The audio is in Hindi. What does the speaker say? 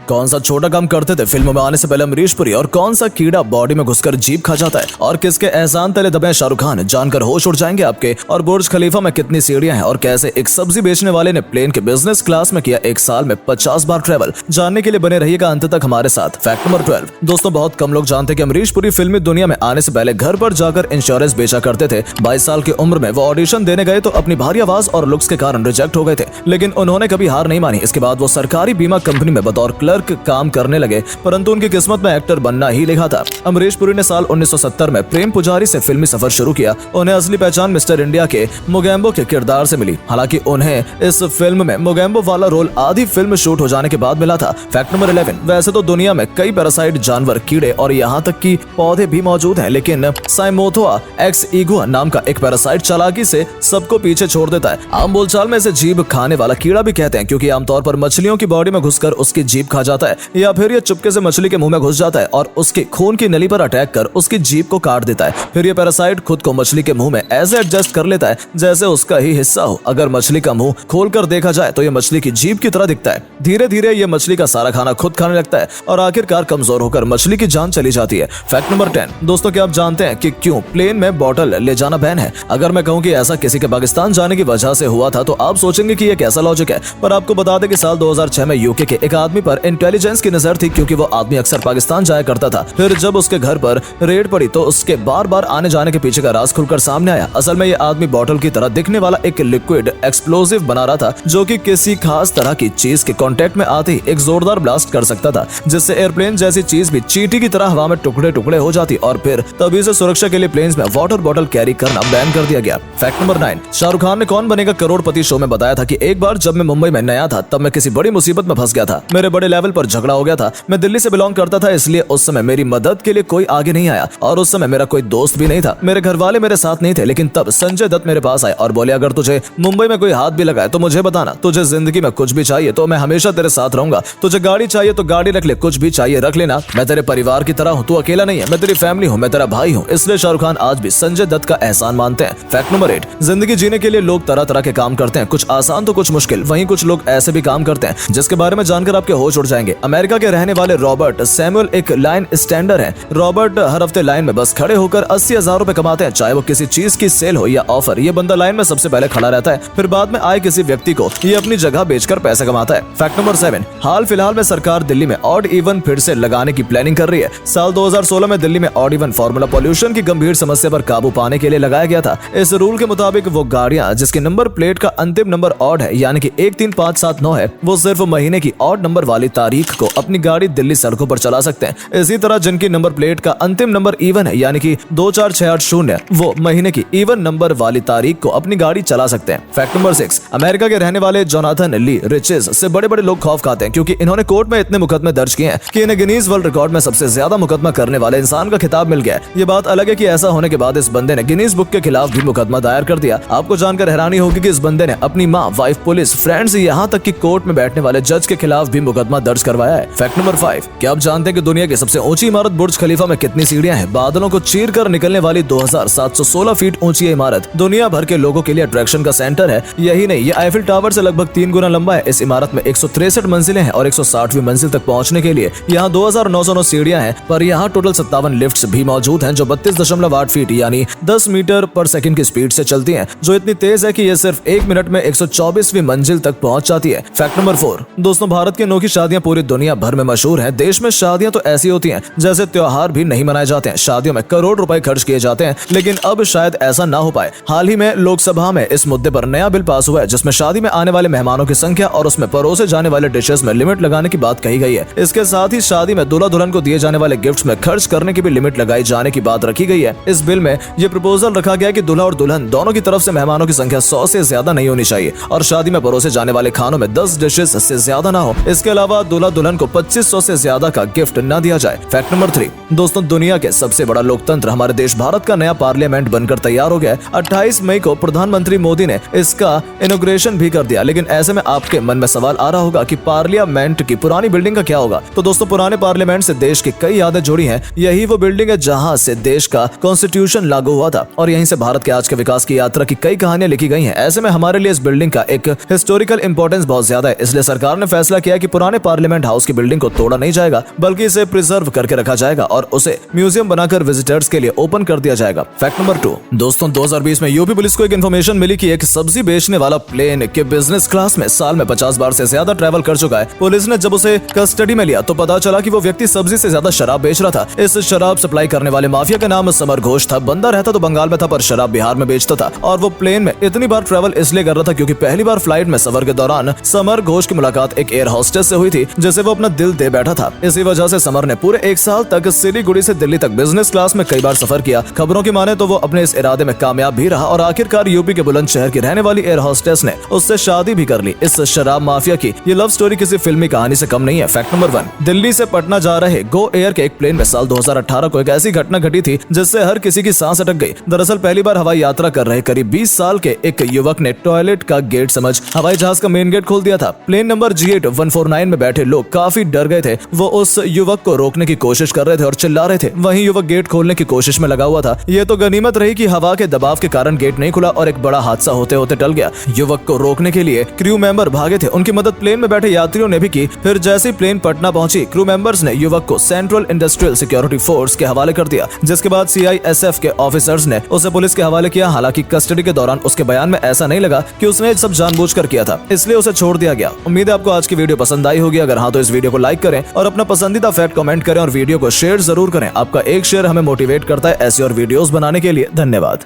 कौन सा छोटा काम करते थे फिल्मों में आने से पहले अमरीश पुरी, और कौन सा कीड़ा बॉडी में घुसकर जीभ खा जाता है, और किसके एहसान तले दबे शाहरुख खान, जानकर होश उड़ जाएंगे आपके। और बुर्ज खलीफा में कितनी सीढ़ियां हैं, और कैसे एक सब्जी बेचने वाले ने प्लेन के बिजनेस क्लास में किया एक साल में 50 बार ट्रेवल, जानने के लिए बने रहिएगा अंत तक हमारे साथ। Fact number 12। दोस्तों, बहुत कम लोग जानते कि अमरीश पुरी फिल्मी दुनिया में आने से पहले घर पर जाकर इंश्योरेंस बेचा करते थे। 22 साल की उम्र में वो ऑडिशन देने गए तो अपनी भारी आवाज और लुक्स के कारण रिजेक्ट हो गए थे, लेकिन उन्होंने कभी हार नहीं मानी। इसके बाद वो सरकारी बीमा कंपनी में बतौर क्लर्क काम करने लगे, परंतु उनकी किस्मत में एक्टर बनना ही लिखा था। अमरीश पुरी ने साल 1970 में प्रेम पुजारी से फिल्मी सफर शुरू किया। उन्हें असली पहचान मिस्टर इंडिया के मोगैम्बो के किरदार से मिली। हालांकि उन्हें इस फिल्म में मोगैम्बो वाला रोल आधी फिल्म शूट हो जाने के बाद मिला था। Fact number 11। वैसे तो दुनिया में कई पैरासाइट जानवर, कीड़े और यहाँ तक कि पौधे भी मौजूद हैं, लेकिन साइमोथोआ एक्स इगुआ नाम का एक पैरासाइट चालाकी से सबको पीछे छोड़ देता है। आम बोलचाल में इसे जीभ खाने वाला कीड़ा भी कहते हैं, क्योंकि आमतौर पर मछलियों की बॉडी में घुसकर उसकी जीभ खा जाता है, या फिर ये चुपके से मछली के मुंह में घुस जाता है और उसके खून की नली पर अटैक कर उसकी जीभ को काट देता है। फिर ये पैरासाइट खुद को मछली के मुंह में ऐसे एडजस्ट कर लेता है जैसे उसका ही हिस्सा हो। अगर मछली का मुंह खोलकर देखा जाए तो ये मछली की जीभ की तरह दिखता है। धीरे धीरे ये मछली का सारा खाना खुद खाने लगता है और आखिरकार कमजोर होकर मछली की जान चली जाती है। Fact number 10। दोस्तों, क्या आप जानते हैं कि क्यों प्लेन में बॉटल ले जाना बैन है? अगर मैं कहूं कि ऐसा किसी के पाकिस्तान जाने की वजह से हुआ था तो आप सोचेंगे कि ये कैसा लॉजिक है, पर आपको बता दें कि साल 2006 में यूके के एक आदमी पर इंटेलिजेंस की नजर थी, क्योंकि वो आदमी अक्सर पाकिस्तान जाया करता था। फिर जब उसके घर पर रेड पड़ी तो उसके बार बार आने जाने के पीछे का राज खुलकर सामने आया। असल में ये आदमी बॉटल की तरह दिखने वाला एक लिक्विड एक्सप्लोसिव बना रहा था, जो कि किसी खास तरह की चीज के कांटेक्ट में आते ही एक जोरदार ब्लास्ट कर सकता था, जिससे एयरप्लेन जैसी चीज भी चींटी की तरह हवा में टुकड़े टुकड़े हो जाती। और फिर तभी से सुरक्षा के लिए प्लेन्स में वाटर बॉटल कैरी करना बैन कर दिया गया। Fact number 9। शाहरुख खान ने कौन बनेगा करोड़पति शो में बताया था कि एक बार जब मैं मुंबई में नया था तब मैं किसी बड़ी मुसीबत में फंस गया था। मेरे बड़े लेवल पर झगड़ा हो गया था। मैं दिल्ली से बिलोंग करता था, इसलिए उस समय मेरी मदद के लिए कोई आगे नहीं आया, और उस समय मेरा कोई दोस्त भी नहीं था। मेरे घर वाले मेरे साथ नहीं थे, लेकिन तब संजय दत्त मेरे पास आए और बोले, अगर तुझे मुंबई में कोई हाथ भी लगाए तो मुझे बताना। तुझे जिंदगी में कुछ भी चाहिए तो मैं हमेशा तेरे साथ रहूंगा। तुझे गाड़ी चाहिए तो गाड़ी रख ले, कुछ भी चाहिए रख लेना। मैं तेरे परिवार की तरह हूँ, तू अकेला नहीं है। मैं तेरी फैमिली हूँ, मैं तेरा भाई हूँ। इसलिए शाहरुख खान आज भी संजय दत्त का एहसान मानते हैं। Fact number 8। जिंदगी जीने के लिए लोग तरह तरह के काम करते हैं, कुछ आसान तो कुछ मुश्किल। वहीं कुछ लोग ऐसे भी काम करते हैं जिसके बारे में जानकर आपके होश उड़ जाएंगे। अमेरिका के रहने वाले रॉबर्ट सैमुअल एक लाइन स्टैंडर है। रॉबर्ट हर हफ्ते लाइन में बस खड़े होकर 80,000 रुपए कमाते हैं, चाहे वो किसी चीज की सेल हो या ऑफर। ये बंदा लाइन में सबसे पहले खड़ा रहता है, फिर बाद में आए किसी व्यक्ति को ये अपनी जगह बेचकर पैसे कमाता है। Fact number 7। हाल फिलहाल में सरकार दिल्ली में ऑड इवन फिर से लगाने की प्लानिंग कर रही है। साल 2016 में दिल्ली में ऑड इवन फॉर्मूला पॉल्यूशन की गंभीर समस्या पर काबू पाने के लिए लगाया गया था। इस रूल के मुताबिक वो गाड़ियां जिसके नंबर प्लेट का अंतिम नंबर ऑड है, यानी कि 13579 है, वो सिर्फ महीने की ऑड नंबर वाली तारीख को अपनी गाड़ी दिल्ली सड़कों पर चला सकते हैं। इसी तरह जिनकी नंबर प्लेट का अंतिम नंबर इवन है, यानी कि 24680, वो महीने की इवन नंबर वाली तारीख को अपनी गाड़ी चला सकते हैं। Fact number 6। अमेरिका के रहने वाले जोनाथन ली रिचेज से बड़े बड़े लोग खौफ खाते हैं, क्योंकि इन्होंने कोर्ट में इतने मुकदमे दर्ज किए हैं कि इन्हें गिनीज वर्ल्ड रिकॉर्ड में सबसे ज्यादा मुकदमा करने वाले इंसान का खिताब मिल गया। ये बात अलग है कि ऐसा होने के बाद इस बंदे ने गिनीज बुक के खिलाफ भी मुकदमा दायर कर दिया। आपको जानकर हैरानी होगी कि इस बंदे ने अपनी माँ, वाइफ, पुलिस, फ्रेंड्स, यहाँ तक कि कोर्ट में बैठने वाले जज के खिलाफ भी मुकदमा दर्ज करवाया है। Fact number 5। क्या आप जानते हैं कि दुनिया की सबसे ऊंची इमारत बुर्ज खलीफा में कितनी सीढ़ियां हैं? बादलों को चीर कर निकलने वाली 2716 फीट ऊंची इमारत दुनिया भर के लोगों के लिए अट्रैक्शन का सेंटर है। यही नहीं, ये आईफिल टावर से लगभग 3 गुना लंबा है। इस इमारत में 163 मंजिलें हैं और 160वीं मंजिल तक पहुंचने के लिए यहाँ 2909 सीढ़ियां हैं, पर यहाँ टोटल 57 लिफ्ट्स भी मौजूद हैं जो 32.8 फीट यानी 10 मीटर पर सेकंड की स्पीड से चलती हैं, जो इतनी तेज है कि ये सिर्फ 1 मिनट में 124वीं मंजिल तक पहुंच जाती है। Fact number 4। दोस्तों, भारत की अनोखी शादियां पूरी दुनिया भर में मशहूर हैं। देश में शादियां तो ऐसी होती हैं जैसे त्योहार भी नहीं मनाए जाते हैं। शादियों में करोड़ रुपए खर्च किए जाते हैं, लेकिन अब शायद ऐसा ना हो पाए। हाल ही में लोकसभा में इस मुद्दे पर नया बिल पास हुआ है, जिसमें शादी में आने वाले मेहमानों की संख्या और उसमें परोसे जाने वाले डिशेस में लिमिट लगाने की बात कही गई है। इसके साथ ही शादी में दूल्हा दुल्हन को दिए जाने वाले गिफ्ट्स में खर्च करने की भी लिमिट लगाई जाने की बात रखी गई है। इस बिल में ये प्रपोजल रखा गया कि दूल्हा और दुल्हन दोनों की तरफ से मेहमानों की संख्या 100 से ज्यादा नहीं होनी चाहिए, और शादी में परोसे जाने वाले खानों में 10 डिशेस से ज्यादा ना हो। इसके अलावा दूल्हा दुल्हन को 2500 से ज्यादा का गिफ्ट न दिया जाए। Fact number 3। दोस्तों, दुनिया के सबसे बड़ा लोकतंत्र हमारे देश भारत का नया पार्लियामेंट बनकर तैयार हो गया है। 28 मई को प्रधानमंत्री मोदी ने इसका इनॉग्रेशन भी कर दिया। लेकिन ऐसे में आपके मन में सवाल आ रहा होगा कि पार्लियामेंट की पुरानी बिल्डिंग का क्या होगा? तो दोस्तों, पुराने पार्लियामेंट से देश की कई यादें जुड़ी हैं। यही वो बिल्डिंग है जहां से देश का कॉन्स्टिट्यूशन लागू हुआ था, और यहीं से भारत के आज के विकास की यात्रा की कई कहानियां लिखी गई हैं। ऐसे में हमारे लिए इस बिल्डिंग का एक हिस्टोरिकल इंपॉर्टेंस बहुत ज्यादा है, इसलिए सरकार ने फैसला किया कि पुराने पार्लियामेंट हाउस की बिल्डिंग को तोड़ा नहीं जाएगा, बल्कि इसे प्रिजर्व करके रखा जाएगा और उसे म्यूजियम बनाकर विजिटर्स के लिए ओपन कर दिया जाएगा। फैक्ट नंबर 2, दोस्तों 2020 में यूपी पुलिस को एक इन्फॉर्मेशन मिली कि एक सब्जी बेचने वाला प्लेन के बिजनेस क्लास में साल में 50 बार से ज्यादा ट्रैवल कर चुका है। पुलिस ने जब उसे कस्टडी में लिया तो पता चला कि वो व्यक्ति सब्जी से ज्यादा शराब बेच रहा था। इस शराब सप्लाई करने वाले माफिया का नाम समर घोष था। बंदा रहता तो बंगाल में था, पर शराब बिहार में बेचता था। और वो प्लेन में इतनी बार ट्रैवल इसलिए कर रहा था क्योंकि पहली बार फ्लाइट में सफर के दौरान समर घोष की मुलाकात एक एयर होस्टेस से हुई थी, जिसे वो अपना दिल दे बैठा था। इसी वजह से समर ने पूरे 1 साल तक सिलीगुड़ी से दिल्ली तक बिजनेस क्लास में कई बार सफर किया। खबरों की माने तो वो अपने इस इरादे में कामयाब भी रहा और आखिरकार यूपी के बुलंदशहर की रहने वाली एयर होस्टेस ने उससे शादी भी कर ली। इस शराब माफिया की ये लव स्टोरी किसी फिल्मी कहानी से कम नहीं है। फैक्ट नंबर 1, दिल्ली से पटना जा रहे गो एयर के एक प्लेन में साल 2018 को एक ऐसी घटना घटी थी जिससे हर किसी की सांस अटक गई। दरअसल पहली बार हवाई यात्रा कर रहे करीब 20 साल के एक युवक ने टॉयलेट का गेट समझ हवाई जहाज का मेन गेट खोल दिया था। प्लेन नंबर G8 149 में बैठे लोग काफी डर गए थे। वो उस युवक को रोकने की कोशिश कर रहे थे और चिल्ला रहे थे। वहीं युवक गेट खोलने की कोशिश में लगा हुआ था। ये तो गनीमत रही कि हवा के दबाव के कारण गेट नहीं खुला और एक बड़ा हादसा होते होते टल गया। युवक को रोकने के लिए क्रू मेंबर भागे थे। उनकी मदद प्लेन में बैठे यात्रियों ने भी की। फिर जैसे प्लेन पटना पहुंची, क्रू मेंबर्स ने युवक को सेंट्रल इंडस्ट्रियल सिक्योरिटी फोर्स के हवाले कर दिया, जिसके बाद CISF के ऑफिसर्स ने उसे पुलिस के हवाले किया। हालांकि कस्टडी के दौरान उसके बयान में ऐसा नहीं लगा कि उसने सब जानबूझकर किया था, इसलिए उसे छोड़ दिया गया। उम्मीद है आपको आज की वीडियो पसंद आई होगी। अगर हाँ तो इस वीडियो को लाइक करें और अपना पसंदीदा फैक्ट कमेंट करें और वीडियो को शेयर जरूर करें। आपका एक शेयर हमें मोटिवेट करता है ऐसी और वीडियोस बनाने के लिए। धन्यवाद।